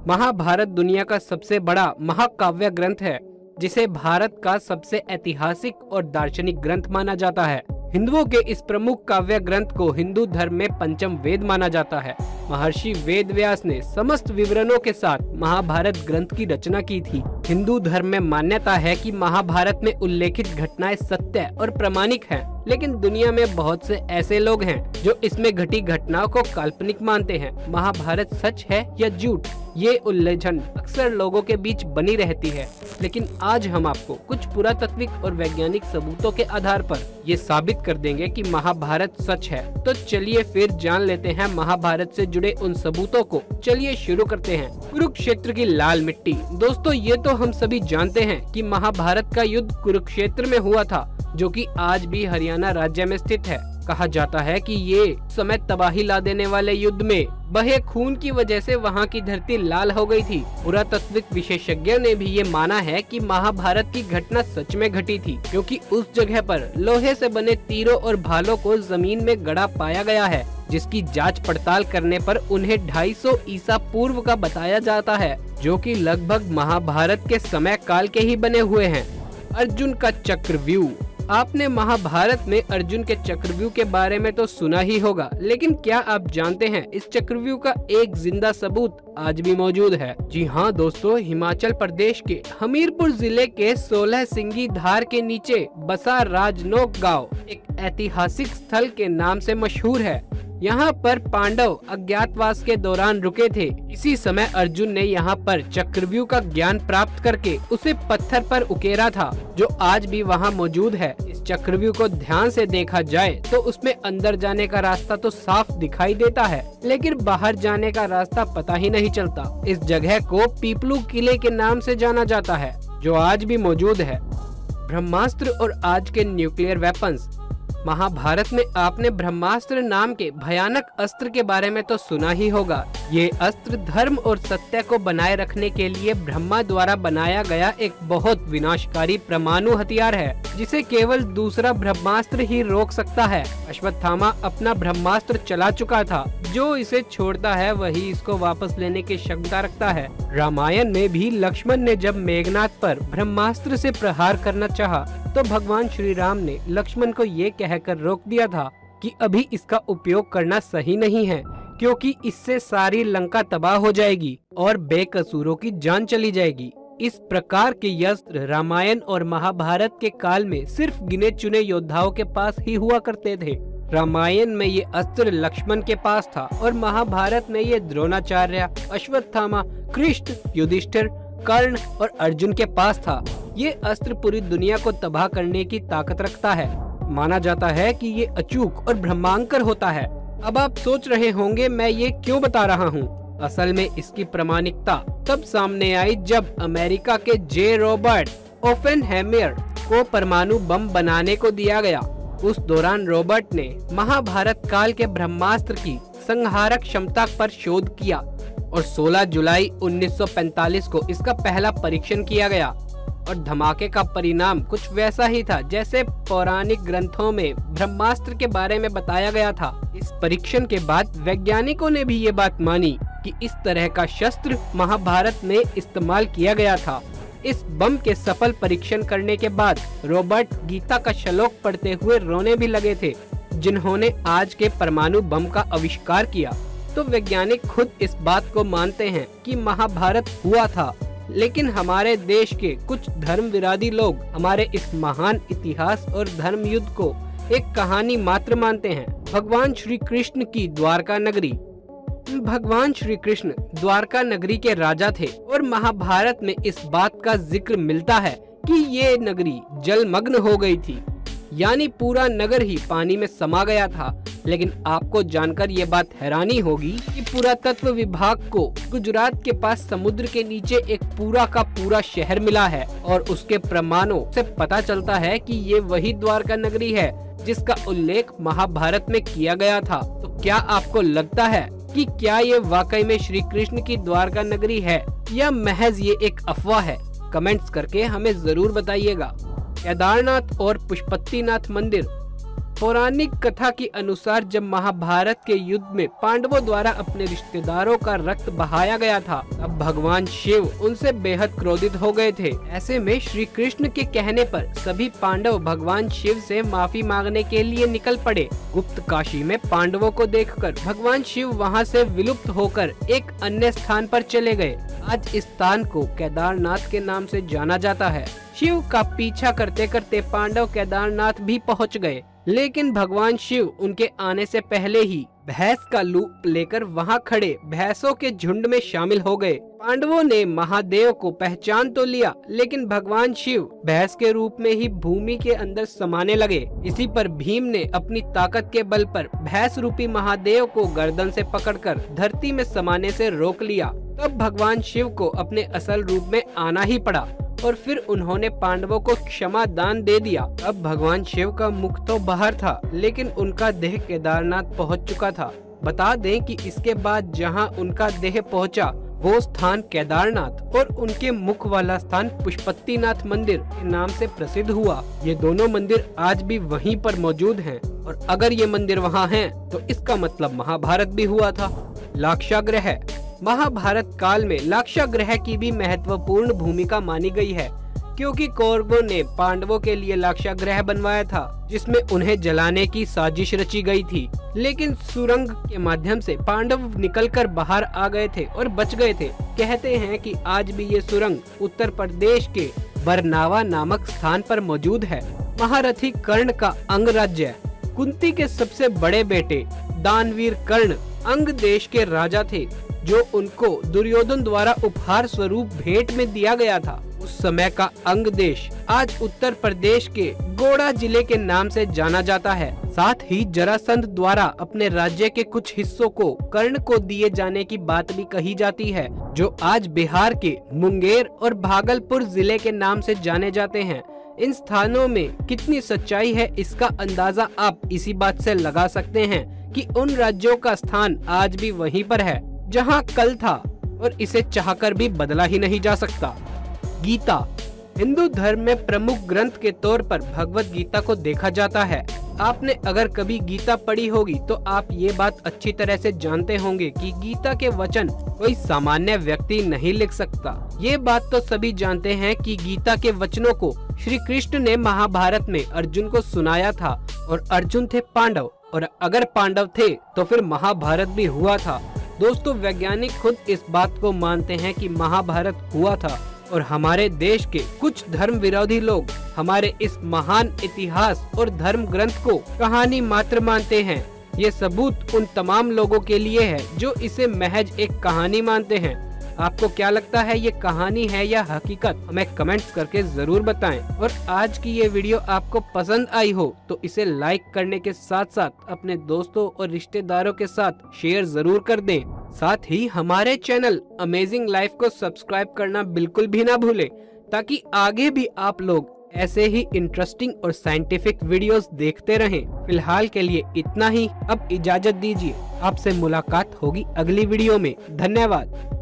महाभारत दुनिया का सबसे बड़ा महाकाव्य ग्रंथ है, जिसे भारत का सबसे ऐतिहासिक और दार्शनिक ग्रंथ माना जाता है। हिंदुओं के इस प्रमुख काव्य ग्रंथ को हिंदू धर्म में पंचम वेद माना जाता है। महर्षि वेद व्यास ने समस्त विवरणों के साथ महाभारत ग्रंथ की रचना की थी। हिंदू धर्म में मान्यता है कि महाभारत में उल्लेखित घटनाएं सत्य और प्रामाणिक हैं, लेकिन दुनिया में बहुत से ऐसे लोग हैं जो इसमें घटी घटनाओं को काल्पनिक मानते हैं। महाभारत सच है या झूठ, ये उलझन अक्सर लोगों के बीच बनी रहती है, लेकिन आज हम आपको कुछ पुरातात्विक और वैज्ञानिक सबूतों के आधार पर ये साबित कर देंगे कि महाभारत सच है। तो चलिए फिर जान लेते हैं महाभारत से जुड़े उन सबूतों को। चलिए शुरू करते हैं। कुरुक्षेत्र की लाल मिट्टी। दोस्तों, ये तो हम सभी जानते हैं कि महाभारत का युद्ध कुरुक्षेत्र में हुआ था, जो कि आज भी हरियाणा राज्य में स्थित है। कहा जाता है कि ये समय तबाही ला देने वाले युद्ध में बहे खून की वजह से वहां की धरती लाल हो गई थी। पुरातात्विक विशेषज्ञों ने भी ये माना है कि महाभारत की घटना सच में घटी थी, क्योंकि उस जगह पर लोहे से बने तीरों और भालों को जमीन में गड़ा पाया गया है, जिसकी जांच पड़ताल करने पर उन्हें 250 ईसा पूर्व का बताया जाता है, जो कि लगभग महाभारत के समय काल के ही बने हुए हैं। अर्जुन का चक्रव्यूह। आपने महाभारत में अर्जुन के चक्रव्यूह के बारे में तो सुना ही होगा, लेकिन क्या आप जानते हैं इस चक्रव्यूह का एक जिंदा सबूत आज भी मौजूद है? जी हाँ दोस्तों, हिमाचल प्रदेश के हमीरपुर जिले के 16 सिंगी धार के नीचे बसा राजनोक गांव एक ऐतिहासिक स्थल के नाम से मशहूर है। यहाँ पर पांडव अज्ञातवास के दौरान रुके थे। इसी समय अर्जुन ने यहाँ पर चक्रव्यूह का ज्ञान प्राप्त करके उसे पत्थर पर उकेरा था, जो आज भी वहाँ मौजूद है। इस चक्रव्यूह को ध्यान से देखा जाए तो उसमें अंदर जाने का रास्ता तो साफ दिखाई देता है, लेकिन बाहर जाने का रास्ता पता ही नहीं चलता। इस जगह को पीपलू किले के नाम से जाना जाता है, जो आज भी मौजूद है। ब्रह्मास्त्र और आज के न्यूक्लियर वेपन्स। महाभारत में आपने ब्रह्मास्त्र नाम के भयानक अस्त्र के बारे में तो सुना ही होगा। ये अस्त्र धर्म और सत्य को बनाए रखने के लिए ब्रह्मा द्वारा बनाया गया एक बहुत विनाशकारी परमाणु हथियार है, जिसे केवल दूसरा ब्रह्मास्त्र ही रोक सकता है। अश्वत्थामा अपना ब्रह्मास्त्र चला चुका था, जो इसे छोड़ता है वही इसको वापस लेने की क्षमता रखता है। रामायण में भी लक्ष्मण ने जब मेघनाद पर ब्रह्मास्त्र से प्रहार करना चाहा, तो भगवान श्री राम ने लक्ष्मण को ये कहकर रोक दिया था कि अभी इसका उपयोग करना सही नहीं है, क्योंकि इससे सारी लंका तबाह हो जाएगी और बेकसूरों की जान चली जाएगी। इस प्रकार के अस्त्र रामायण और महाभारत के काल में सिर्फ गिने चुने योद्धाओं के पास ही हुआ करते थे। रामायण में ये अस्त्र लक्ष्मण के पास था और महाभारत में ये द्रोणाचार्य, अश्वत्थामा, कृष्ण, युधिष्ठिर, कर्ण और अर्जुन के पास था। ये अस्त्र पूरी दुनिया को तबाह करने की ताकत रखता है। माना जाता है कि ये अचूक और ब्रह्मांकर होता है। अब आप सोच रहे होंगे मैं ये क्यों बता रहा हूँ। असल में इसकी प्रामाणिकता तब सामने आई जब अमेरिका के जे रॉबर्ट ओपेनहाइमर को परमाणु बम बनाने को दिया गया। उस दौरान रॉबर्ट ने महाभारत काल के ब्रह्मास्त्र की संहारक क्षमता पर शोध किया और 16 जुलाई 1945 को इसका पहला परीक्षण किया गया और धमाके का परिणाम कुछ वैसा ही था जैसे पौराणिक ग्रंथों में ब्रह्मास्त्र के बारे में बताया गया था। इस परीक्षण के बाद वैज्ञानिकों ने भी ये बात मानी कि इस तरह का शस्त्र महाभारत में इस्तेमाल किया गया था। इस बम के सफल परीक्षण करने के बाद रॉबर्ट गीता का श्लोक पढ़ते हुए रोने भी लगे थे, जिन्होंने आज के परमाणु बम का आविष्कार किया। तो वैज्ञानिक खुद इस बात को मानते हैं कि महाभारत हुआ था, लेकिन हमारे देश के कुछ धर्म विरोधी लोग हमारे इस महान इतिहास और धर्म युद्ध को एक कहानी मात्र मानते हैं। भगवान श्री कृष्ण की द्वारका नगरी। भगवान श्री कृष्ण द्वारका नगरी के राजा थे और महाभारत में इस बात का जिक्र मिलता है कि ये नगरी जलमग्न हो गई थी, यानी पूरा नगर ही पानी में समा गया था। लेकिन आपको जानकर ये बात हैरानी होगी कि पुरातत्व विभाग को गुजरात के पास समुद्र के नीचे एक पूरा का पूरा शहर मिला है और उसके प्रमाणों से पता चलता है कि ये वही द्वारका नगरी है जिसका उल्लेख महाभारत में किया गया था। तो क्या आपको लगता है कि क्या ये वाकई में श्री कृष्ण की द्वारका नगरी है या महज ये एक अफवाह है? कमेंट्स करके हमें जरूर बताइएगा। केदारनाथ और पशुपतिनाथ मंदिर। पौराणिक कथा के अनुसार जब महाभारत के युद्ध में पांडवों द्वारा अपने रिश्तेदारों का रक्त बहाया गया था, तब भगवान शिव उनसे बेहद क्रोधित हो गए थे। ऐसे में श्री कृष्ण के कहने पर सभी पांडव भगवान शिव से माफी मांगने के लिए निकल पड़े। गुप्त काशी में पांडवों को देखकर भगवान शिव वहां से विलुप्त होकर एक अन्य स्थान पर चले गए। आज इस स्थान को केदारनाथ के नाम से जाना जाता है। शिव का पीछा करते करते पांडव केदारनाथ भी पहुंच गए, लेकिन भगवान शिव उनके आने से पहले ही भैंस का रूप लेकर वहां खड़े भैंसों के झुंड में शामिल हो गए। पांडवों ने महादेव को पहचान तो लिया, लेकिन भगवान शिव भैंस के रूप में ही भूमि के अंदर समाने लगे। इसी पर भीम ने अपनी ताकत के बल पर भैंस रूपी महादेव को गर्दन से पकड़कर धरती में समाने से रोक लिया। तब भगवान शिव को अपने असल रूप में आना ही पड़ा और फिर उन्होंने पांडवों को क्षमा दान दे दिया। अब भगवान शिव का मुख तो बाहर था, लेकिन उनका देह केदारनाथ पहुंच चुका था। बता दें कि इसके बाद जहां उनका देह पहुंचा, वो स्थान केदारनाथ और उनके मुख वाला स्थान पशुपतिनाथ मंदिर के नाम से प्रसिद्ध हुआ। ये दोनों मंदिर आज भी वहीं पर मौजूद हैं, और अगर ये मंदिर वहाँ हैं, तो इसका मतलब महाभारत भी हुआ था। लाक्षागृह। महाभारत काल में लाक्षागृह की भी महत्वपूर्ण भूमिका मानी गई है, क्योंकि कौरवों ने पांडवों के लिए लाक्षागृह बनवाया था, जिसमें उन्हें जलाने की साजिश रची गई थी। लेकिन सुरंग के माध्यम से पांडव निकलकर बाहर आ गए थे और बच गए थे। कहते हैं कि आज भी ये सुरंग उत्तर प्रदेश के बरनावा नामक स्थान पर मौजूद है। महारथी कर्ण का अंग राज्य। कुंती के सबसे बड़े बेटे दानवीर कर्ण अंग देश के राजा थे, जो उनको दुर्योधन द्वारा उपहार स्वरूप भेंट में दिया गया था। उस समय का अंग देश आज उत्तर प्रदेश के गोड़ा जिले के नाम से जाना जाता है। साथ ही जरासंध द्वारा अपने राज्य के कुछ हिस्सों को कर्ण को दिए जाने की बात भी कही जाती है, जो आज बिहार के मुंगेर और भागलपुर जिले के नाम से जाने जाते हैं। इन स्थानों में कितनी सच्चाई है, इसका अंदाजा आप इसी बात से लगा सकते हैं कि उन राज्यों का स्थान आज भी वहीं पर है जहां कल था, और इसे चाहकर भी बदला ही नहीं जा सकता। गीता। हिंदू धर्म में प्रमुख ग्रंथ के तौर पर भगवत गीता को देखा जाता है। आपने अगर कभी गीता पढ़ी होगी तो आप ये बात अच्छी तरह से जानते होंगे कि गीता के वचन कोई सामान्य व्यक्ति नहीं लिख सकता। ये बात तो सभी जानते हैं कि गीता के वचनों को श्री कृष्ण ने महाभारत में अर्जुन को सुनाया था, और अर्जुन थे पांडव, और अगर पांडव थे तो फिर महाभारत भी हुआ था। दोस्तों, वैज्ञानिक खुद इस बात को मानते हैं कि महाभारत हुआ था, और हमारे देश के कुछ धर्म विरोधी लोग हमारे इस महान इतिहास और धर्म ग्रंथ को कहानी मात्र मानते हैं। ये सबूत उन तमाम लोगों के लिए है जो इसे महज एक कहानी मानते हैं। आपको क्या लगता है, ये कहानी है या हकीकत? हमें कमेंट्स करके जरूर बताएं। और आज की ये वीडियो आपको पसंद आई हो तो इसे लाइक करने के साथ साथ अपने दोस्तों और रिश्तेदारों के साथ शेयर जरूर कर दें। साथ ही हमारे चैनल अमेजिंग लाइफ को सब्सक्राइब करना बिल्कुल भी ना भूलें, ताकि आगे भी आप लोग ऐसे ही इंटरेस्टिंग और साइंटिफिक वीडियोस देखते रहें। फिलहाल के लिए इतना ही। अब इजाजत दीजिए, आपसे मुलाकात होगी अगली वीडियो में। धन्यवाद।